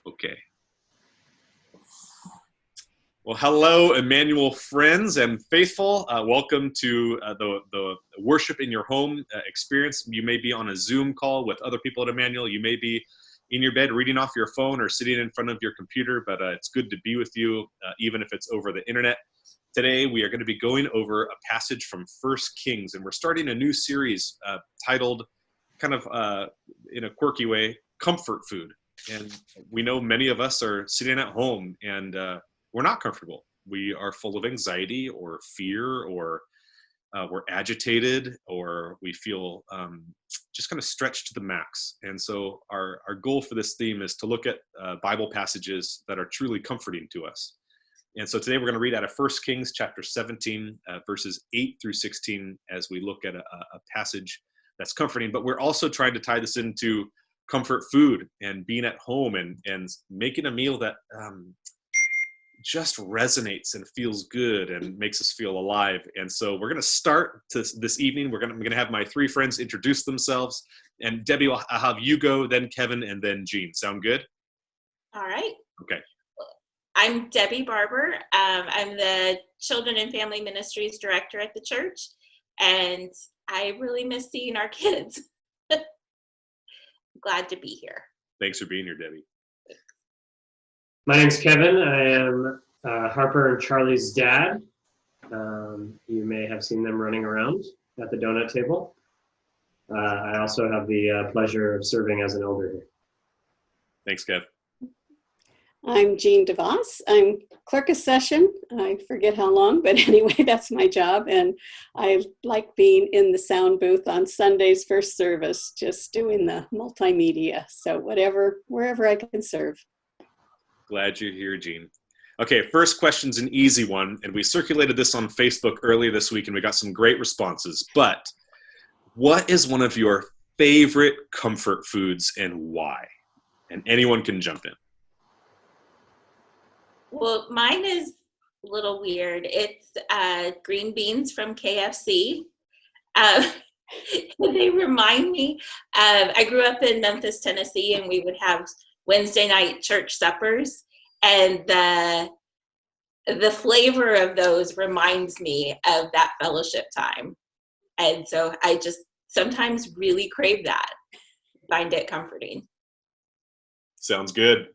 Okay. Well, hello, Emmanuel friends and faithful. Welcome to the worship in your home experience. You may be on a Zoom call with other people at Emmanuel. You may be in your bed reading off your phone or sitting in front of your computer, but it's good to be with you, even if it's over the internet. Today, we are going to be going over a passage from 1 Kings, and we're starting a new series titled, kind of in a quirky way, Comfort Food. And we know many of us are sitting at home and we're not comfortable. We are full of anxiety or fear, or we're agitated, or we feel just kind of stretched to the max. And so our goal for this theme is to look at Bible passages that are truly comforting to us. And so today we're going to read out of 1 Kings chapter 17, verses 8 through 16, as we look at a passage that's comforting. But we're also trying to tie this into comfort food and being at home and making a meal that just resonates and feels good and makes us feel alive. And so we're going to start this evening. I'm going to have my three friends introduce themselves. And Debbie, I'll have you go, then Kevin, and then Jean. Sound good? All right. Okay. I'm Debbie Barber. I'm the Children and Family Ministries Director at the church, and I really miss seeing our kids. Glad to be here. Thanks for being here, Debbie. My name's Kevin. I am Harper and Charlie's dad. You may have seen them running around at the donut table. I also have the pleasure of serving as an elder here. Thanks, Kev. I'm Jean DeVos. I'm clerk of session. I forget how long, but anyway, that's my job. And I like being in the sound booth on Sunday's first service, just doing the multimedia. So wherever I can serve. Glad you're here, Jean. Okay, first question's an easy one, and we circulated this on Facebook earlier this week, and we got some great responses. But what is one of your favorite comfort foods and why? And anyone can jump in. Well, mine is a little weird. It's green beans from KFC. They remind me of, I grew up in Memphis, Tennessee, and we would have Wednesday night church suppers, and the flavor of those reminds me of that fellowship time. And so I just sometimes really crave that, find it comforting. Sounds good.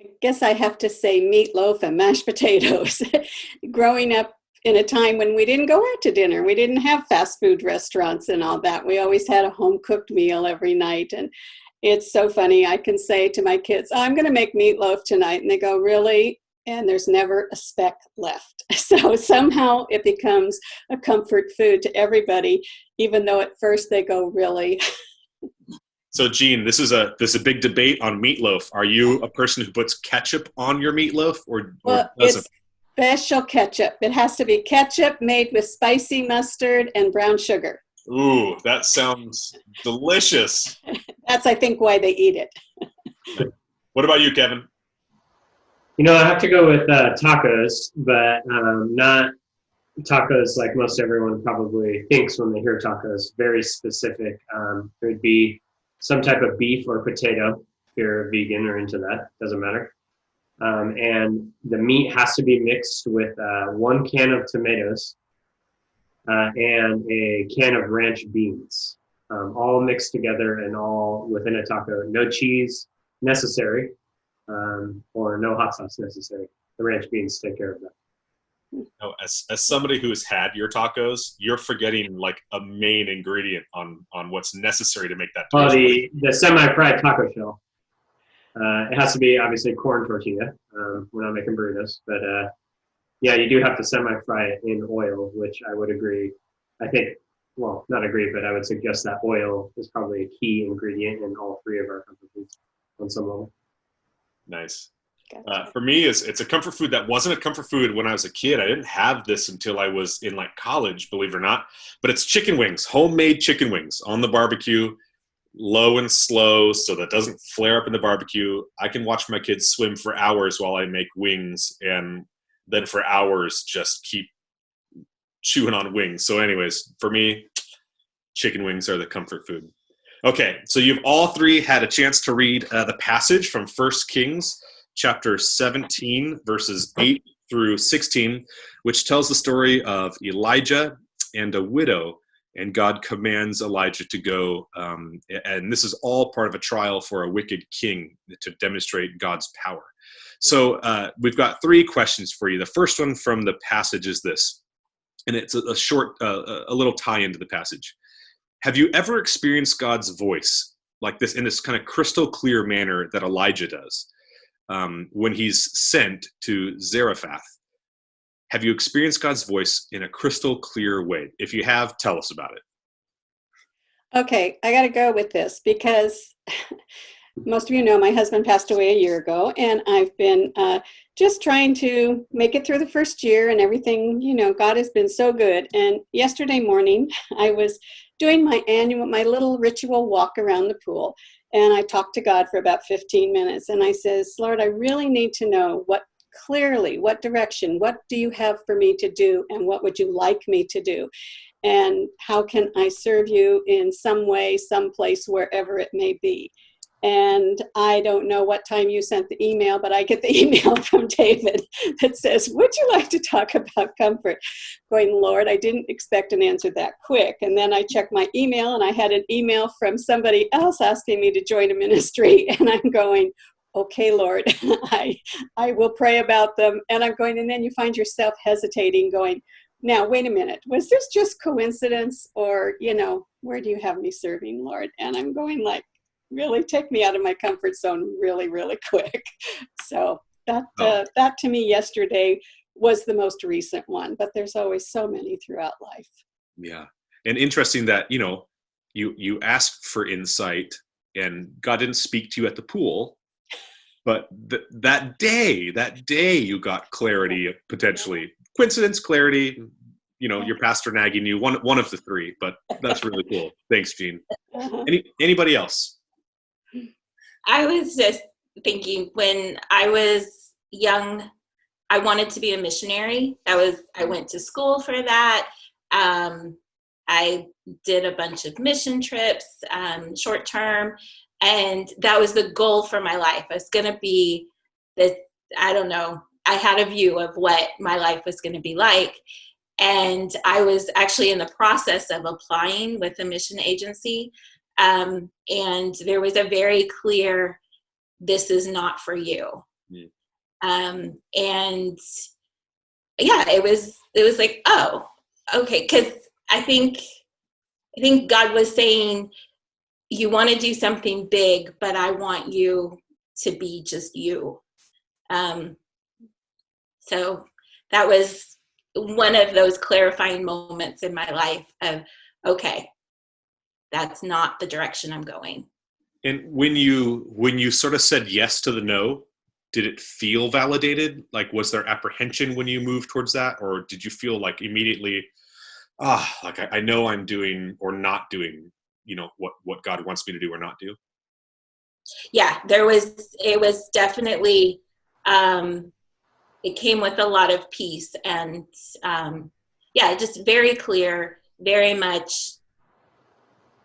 I guess I have to say meatloaf and mashed potatoes. Growing up in a time when we didn't go out to dinner, we didn't have fast food restaurants and all that. We always had a home cooked meal every night. And it's so funny. I can say to my kids, I'm going to make meatloaf tonight. And they go, really? And there's never a speck left. So somehow it becomes a comfort food to everybody, even though at first they go, really? So, Jean, this is a big debate on meatloaf. Are you a person who puts ketchup on your meatloaf or Well, doesn't? it's special ketchup. It has to be ketchup made with spicy mustard and brown sugar. Ooh, that sounds delicious. That's, I think, why they eat it. What about you, Kevin? You know, I have to go with tacos, but not tacos like most everyone probably thinks when they hear tacos. Very specific. It would be some type of beef or potato, if you're vegan or into that, doesn't matter. And the meat has to be mixed with 1 can of tomatoes and a can of ranch beans, all mixed together and all within a taco. No cheese necessary, or no hot sauce necessary. The ranch beans take care of that. No, as somebody who has had your tacos, you're forgetting like a main ingredient on what's necessary to make that taco. Oh, the semi-fried taco shell. It has to be obviously corn tortilla. We're not making burritos, but yeah, you do have to semi-fry it in oil, which I would agree. I think, well, not agree, but I would suggest that oil is probably a key ingredient in all three of our comfort foods on some level. Nice. Gotcha. For me, it's a comfort food that wasn't a comfort food when I was a kid. I didn't have this until I was in like college, believe it or not. But it's chicken wings, homemade chicken wings on the barbecue, low and slow so that doesn't flare up in the barbecue. I can watch my kids swim for hours while I make wings, and then for hours just keep chewing on wings. So anyways, for me, chicken wings are the comfort food. Okay, so you've all three had a chance to read the passage from 1 Kings chapter 17, verses 8 through 16, which tells the story of Elijah and a widow, and God commands Elijah to go, and this is all part of a trial for a wicked king to demonstrate God's power. So we've got three questions for you. The first one from the passage is this, and it's a short, a little tie into the passage. Have you ever experienced God's voice like this in this kind of crystal clear manner that Elijah does when he's sent to Zarephath? Have you experienced God's voice in a crystal clear way? If you have, tell us about it. Okay, I got to go with this because most of you know my husband passed away a year ago, and I've been just trying to make it through the first year and everything. You know, God has been so good. And yesterday morning, I was doing my little ritual walk around the pool, and I talked to God for about 15 minutes, and I says, Lord, I really need to know what direction, what do you have for me to do, and what would you like me to do? And how can I serve you in some way, someplace, wherever it may be? And I don't know what time you sent the email, but I get the email from David that says, would you like to talk about comfort? Going, Lord, I didn't expect an answer that quick. And then I checked my email, and I had an email from somebody else asking me to join a ministry. And I'm going, okay, Lord, I will pray about them. And I'm going, and then you find yourself hesitating, going, now, wait a minute, was this just coincidence? Or, where do you have me serving, Lord? And I'm going like, really take me out of my comfort zone really, really quick. So that to me yesterday was the most recent one, but there's always so many throughout life. Yeah. And interesting that, you asked for insight and God didn't speak to you at the pool, but that day you got clarity, potentially. Coincidence, clarity, your pastor nagging you, one of the three, but that's really cool. Thanks, Jean. Anybody else? I was just thinking when I was young, I wanted to be a missionary. I went to school for that. I did a bunch of mission trips, short term, and that was the goal for my life. I was going to be this, I don't know, I had a view of what my life was going to be like. And I was actually in the process of applying with a mission agency. And there was a very clear, this is not for you. And yeah, it was like, oh, okay. Cause I think God was saying, you want to do something big, but I want you to be just you. So that was one of those clarifying moments in my life of, okay, that's not the direction I'm going. And when you sort of said yes to the no, did it feel validated? Like, was there apprehension when you moved towards that? Or did you feel like immediately, like I know I'm doing or not doing, what God wants me to do or not do? Yeah, it was definitely, it came with a lot of peace and, just very clear, very much,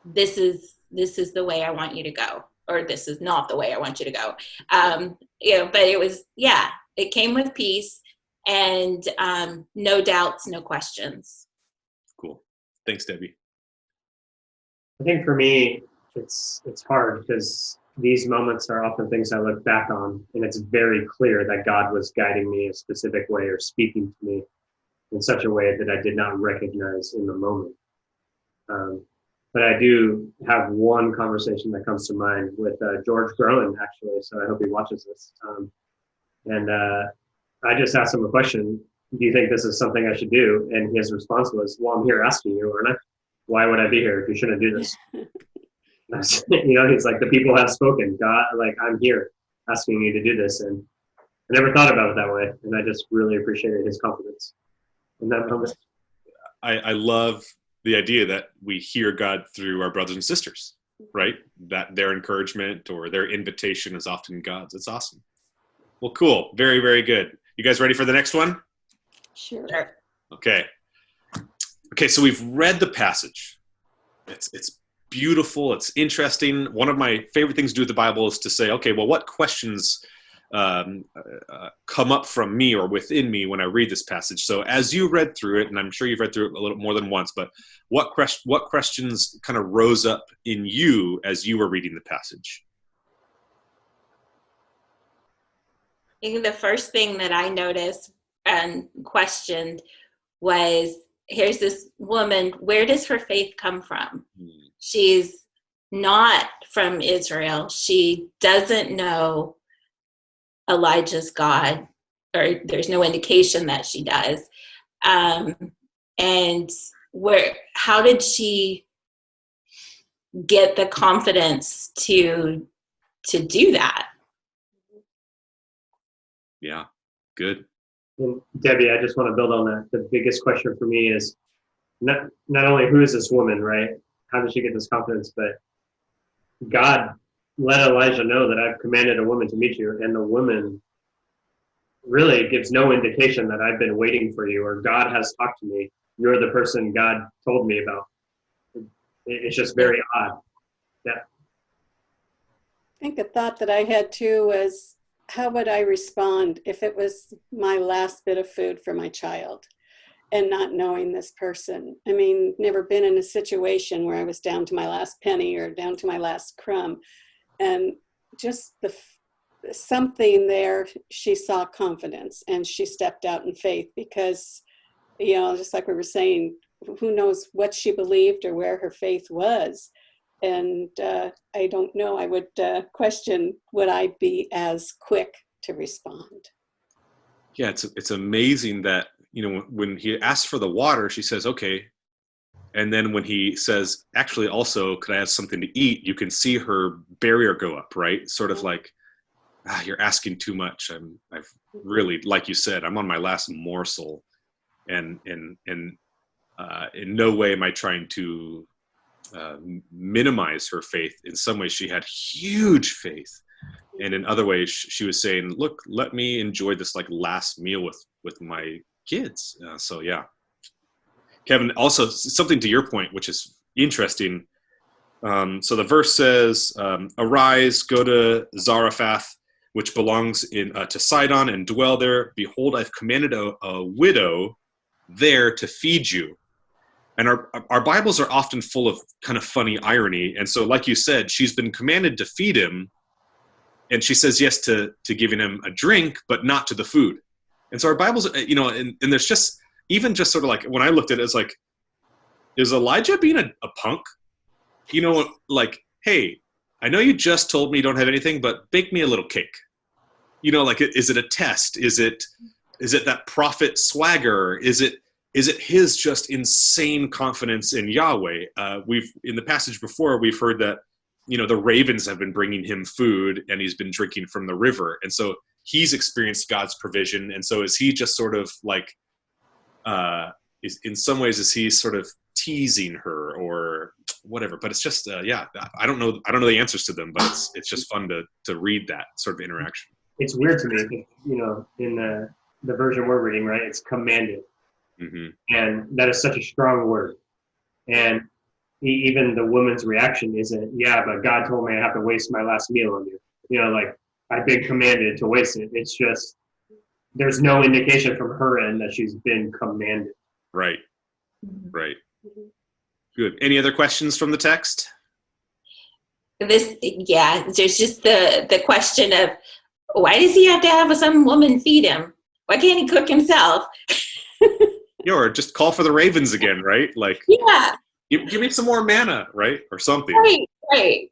this is the way I want you to go, or this is not the way I want you to go. But it was, it came with peace and no doubts, no questions. Cool. Thanks, Debbie. I think for me, it's hard because these moments are often things I look back on, and it's very clear that God was guiding me a specific way or speaking to me in such a way that I did not recognize in the moment. But I do have one conversation that comes to mind with George Groen, actually, so I hope he watches this. And I just asked him a question, do you think this is something I should do? And his response was, well, I'm here asking you, aren't I? Why would I be here if you shouldn't do this? He's like, the people have spoken. God, like, I'm here asking you to do this. And I never thought about it that way. And I just really appreciated his confidence in that moment. I love the idea that we hear God through our brothers and sisters, right? That their encouragement or their invitation is often God's. It's awesome. Well, cool. Very, very good. You guys ready for the next one? Sure. Okay. So we've read the passage. It's beautiful. It's interesting. One of my favorite things to do with the Bible is to say, okay, well, what questions come up from me or within me when I read this passage? So as you read through it, and I'm sure you've read through it a little more than once, but what questions kind of rose up in you as you were reading the passage? I think the first thing that I noticed and questioned was, here's this woman, where does her faith come from? She's not from Israel. She doesn't know Elijah's God, or there's no indication that she does. And how did she get the confidence to do that? Yeah, good. And Debbie, I just want to build on that. The biggest question for me is not only who is this woman, right? How did she get this confidence? But God let Elijah know that I've commanded a woman to meet you, and the woman really gives no indication that I've been waiting for you or God has talked to me. You're the person God told me about. It's just very odd. Yeah. I think a thought that I had too was, how would I respond if it was my last bit of food for my child and not knowing this person? I mean, never been in a situation where I was down to my last penny or down to my last crumb. And just something there, she saw confidence and she stepped out in faith because, you know, just like we were saying, who knows what she believed or where her faith was. And I don't know, I would question, would I be as quick to respond? Yeah, it's amazing that, you know, when he asks for the water, she says, okay. And then when he says, actually, also, could I have something to eat? You can see her barrier go up, right? Sort of like, you're asking too much. I've really, like you said, I'm on my last morsel. And in no way am I trying to minimize her faith. In some ways, she had huge faith. And in other ways, she was saying, look, let me enjoy this like last meal with my kids. So yeah. Kevin, also something to your point, which is interesting. So the verse says, arise, go to Zarephath, which belongs to Sidon, and dwell there. Behold, I've commanded a widow there to feed you. And our Bibles are often full of kind of funny irony. And so, like you said, she's been commanded to feed him. And she says yes to giving him a drink, but not to the food. And so our Bibles, you know, and there's just, even just sort of like, when I looked at it, it's like, is Elijah being a punk? You know, like, hey, I know you just told me you don't have anything, but bake me a little cake. You know, like, is it a test? Is it that prophet swagger? Is it his just insane confidence in Yahweh? In the passage before, we've heard that, you know, the ravens have been bringing him food and he's been drinking from the river. And so he's experienced God's provision. And so is he just sort of like, in some ways, is he sort of teasing her or whatever? But it's just, yeah, I don't know the answers to them, but it's just fun to read that sort of interaction. It's weird to me, you know, in the version we're reading, right? It's commanded. Mm-hmm. And that is such a strong word. And even the woman's reaction isn't, yeah, but God told me I have to waste my last meal on you. You know, like, I've been commanded to waste it. It's just, there's no indication from her end that she's been commanded. Right. Right. Good. Any other questions from the text? There's just the question of, why does he have to have some woman feed him? Why can't he cook himself? Yeah, or just call for the ravens again, right? Like, yeah, give me some more manna, right? Or something. Right.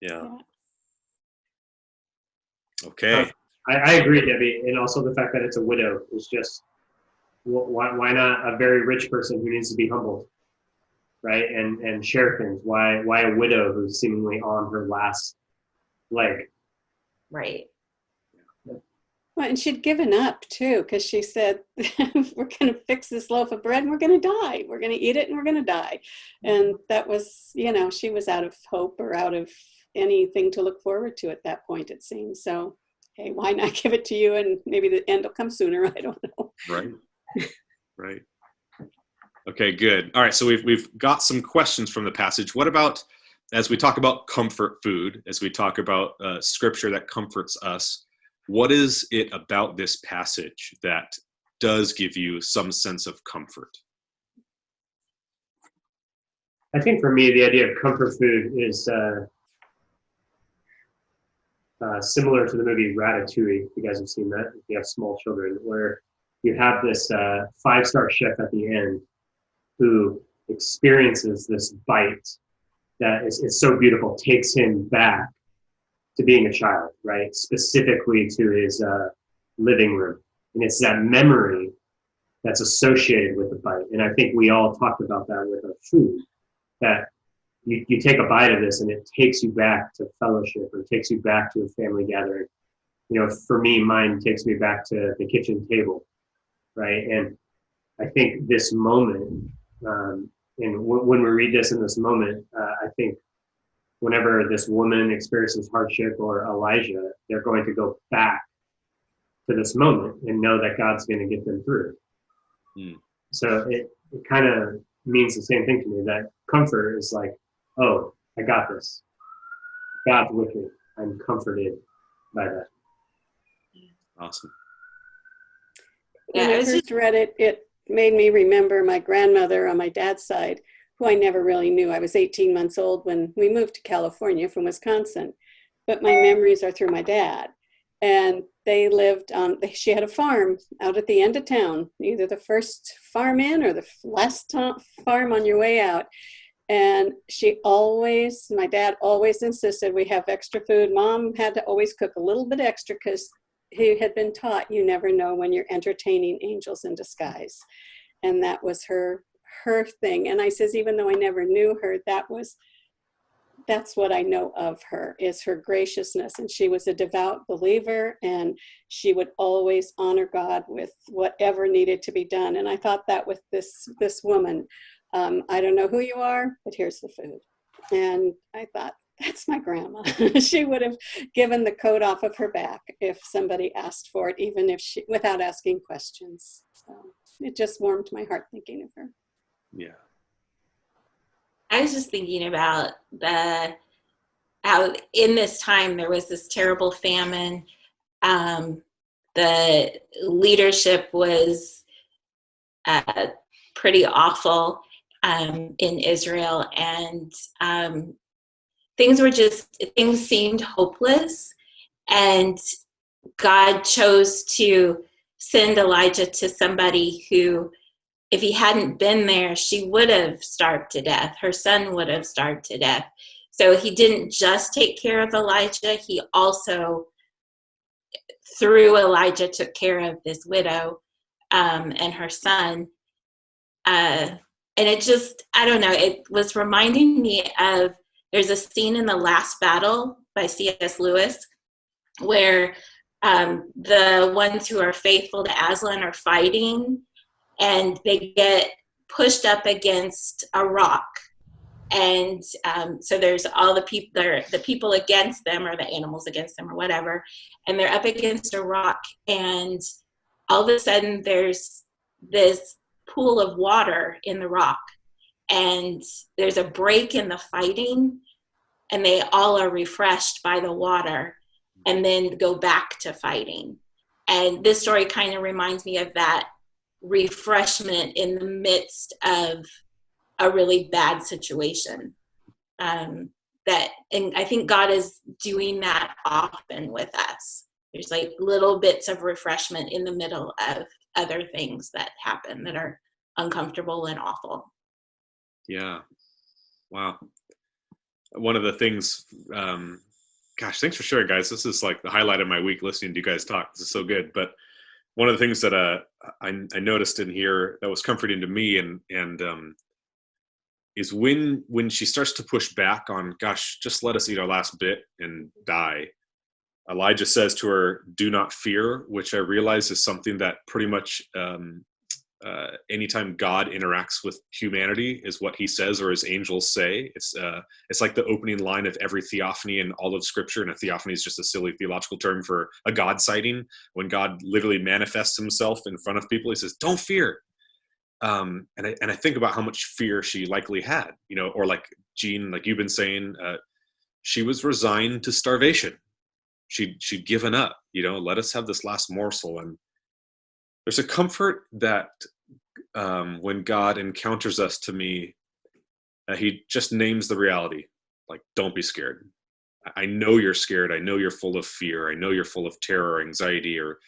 Yeah. Okay. I agree, Debbie, and also the fact that it's a widow is just, why not a very rich person who needs to be humbled, right? And share things. Why a widow who's seemingly on her last leg? Right. Well, and she'd given up too, because she said, we're going to fix this loaf of bread and we're going to die. We're going to eat it and we're going to die. And that was, you know, she was out of hope or out of anything to look forward to at that point, it seems. So, hey, why not give it to you and maybe the end will come sooner? I don't know. Right. Right. Okay, good. All right, so we've got some questions from the passage. What about, as we talk about comfort food, as we talk about scripture that comforts us, what is it about this passage that does give you some sense of comfort? I think for me, the idea of comfort food is similar to the movie Ratatouille. If you guys have seen that, if you have small children, where you have this five-star chef at the end who experiences this bite that is so beautiful, takes him back to being a child, right? Specifically to his living room. And it's that memory that's associated with the bite. And I think we all talked about that with our food, that you take a bite of this and it takes you back to fellowship or takes you back to a family gathering. You know, for me, mine takes me back to the kitchen table, right? And I think this moment, and when we read this in this moment, I think whenever this woman experiences hardship or Elijah, they're going to go back to this moment and know that God's going to get them through. So it kind of means the same thing to me, that comfort is like, oh, I got this. God's with me. I'm comforted by that. Awesome. When I first read it, it made me remember my grandmother on my dad's side, who I never really knew. I was 18 months old when we moved to California from Wisconsin, but my memories are through my dad. And they lived on, she had a farm out at the end of town, either the first farm in or the last farm on your way out. And my dad always insisted we have extra food. Mom had to always cook a little bit extra because he had been taught you never know when you're entertaining angels in disguise. And that was her thing. And I says, even though I never knew her, that's what I know of her, is her graciousness. And she was a devout believer, and she would always honor God with whatever needed to be done. And I thought that with this woman, I don't know who you are, but here's the food. And I thought, that's my grandma. She would have given the coat off of her back if somebody asked for it, even if without asking questions. So it just warmed my heart thinking of her. Yeah. I was just thinking about how in this time there was this terrible famine. The leadership was pretty awful in Israel, and things seemed hopeless, and God chose to send Elijah to somebody who, if he hadn't been there, she would have starved to death. Her son would have starved to death. So he didn't just take care of Elijah. He also, through Elijah, took care of this widow and her son. And it just, I don't know, it was reminding me of, there's a scene in The Last Battle by C.S. Lewis where the ones who are faithful to Aslan are fighting, and they get pushed up against a rock. And so there's all the people against them, or the animals against them, or whatever, and they're up against a rock, and all of a sudden there's this pool of water in the rock, and there's a break in the fighting, and they all are refreshed by the water and then go back to fighting. And this story kind of reminds me of that refreshment in the midst of a really bad situation. And I think God is doing that often with us. There's like little bits of refreshment in the middle of other things that happen that are uncomfortable and awful. Yeah. Wow. One of the things, gosh, thanks for sharing, guys. This is like the highlight of my week, listening to you guys talk. This is so good. But one of the things that I noticed in here that was comforting to me, and is when she starts to push back on, gosh, just let us eat our last bit and die. Elijah says to her, "Do not fear," which I realize is something that pretty much anytime God interacts with humanity is what he says, or his angels say. It's like the opening line of every theophany in all of Scripture, and a theophany is just a silly theological term for a God sighting. When God literally manifests himself in front of people, he says, "Don't fear." and I think about how much fear she likely had, or like Jean, like you've been saying, she was resigned to starvation. She'd given up, let us have this last morsel. And there's a comfort that when God encounters us, to me, he just names the reality, like, don't be scared. I know you're scared. I know you're full of fear. I know you're full of terror or anxiety, or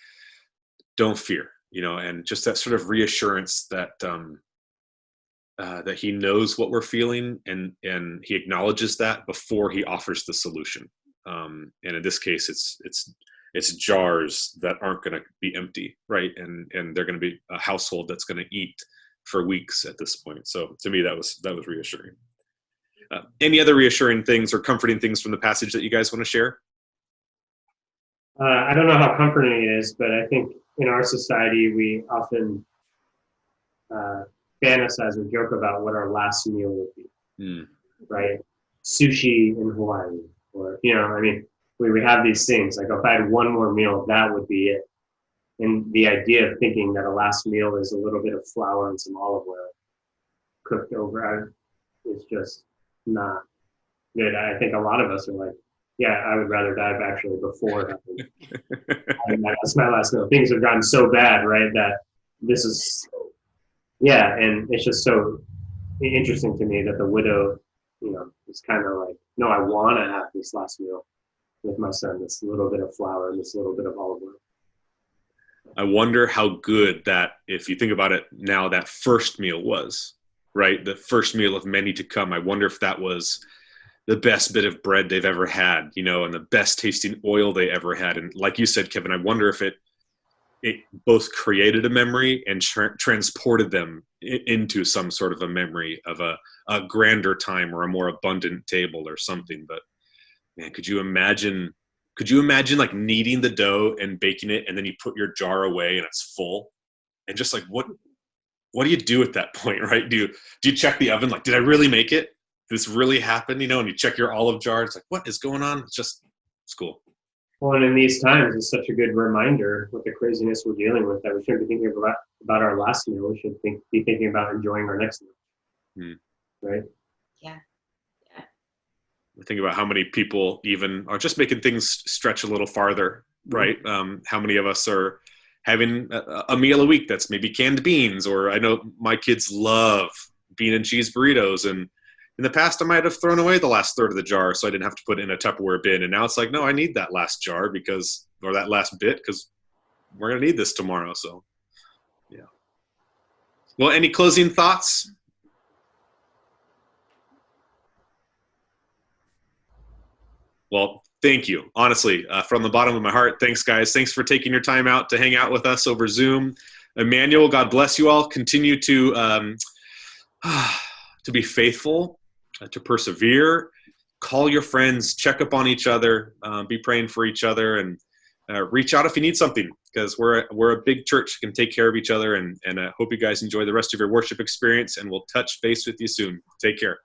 don't fear, and just that sort of reassurance that that he knows what we're feeling, and he acknowledges that before he offers the solution. And in this case, it's jars that aren't going to be empty, right? And they're going to be a household that's going to eat for weeks at this point. So to me, that was reassuring. Any other reassuring things or comforting things from the passage that you guys want to share? I don't know how comforting it is, but I think in our society, we often fantasize or joke about what our last meal would be, right? Sushi in Hawaii, or, we have these things, like, if I had one more meal, that would be it. And the idea of thinking that a last meal is a little bit of flour and some olive oil cooked over is just not good. I think a lot of us are like, yeah, I would rather die actually before that's my last meal. Things have gotten so bad, right, that this is, and it's just so interesting to me that the widow, is kind of like, no, I want to have this last meal with my son, this little bit of flour and this little bit of olive oil. I wonder how good that, if you think about it now, that first meal was, right? The first meal of many to come. I wonder if that was the best bit of bread they've ever had, and the best tasting oil they ever had. And like you said, Kevin, I wonder if it both created a memory and transported them into some sort of a memory of a grander time or a more abundant table or something. But man, could you imagine like kneading the dough and baking it, and then you put your jar away and it's full, and just like, what do you do at that point, right? Do you check the oven? Like, did I really make it? Did this really happen? And you check your olive jar. It's like, what is going on? It's cool. Well, and in these times, it's such a good reminder with the craziness we're dealing with that we shouldn't be thinking about our last meal. We should be thinking about enjoying our next meal. Right? Yeah. Think about how many people even are just making things stretch a little farther, right? How many of us are having a meal a week that's maybe canned beans, or I know my kids love bean and cheese burritos, and in the past I might have thrown away the last third of the jar so I didn't have to put it in a Tupperware bin, and now it's like, no, I need that last jar or that last bit, because we're going to need this tomorrow. So yeah. Well, any closing thoughts? Well, thank you. Honestly, from the bottom of my heart, thanks, guys. Thanks for taking your time out to hang out with us over Zoom. Emmanuel, God bless you all. Continue to be faithful, to persevere. Call your friends, check up on each other, be praying for each other, and reach out if you need something, because we're a big church, can take care of each other. And I hope you guys enjoy the rest of your worship experience, and we'll touch base with you soon. Take care.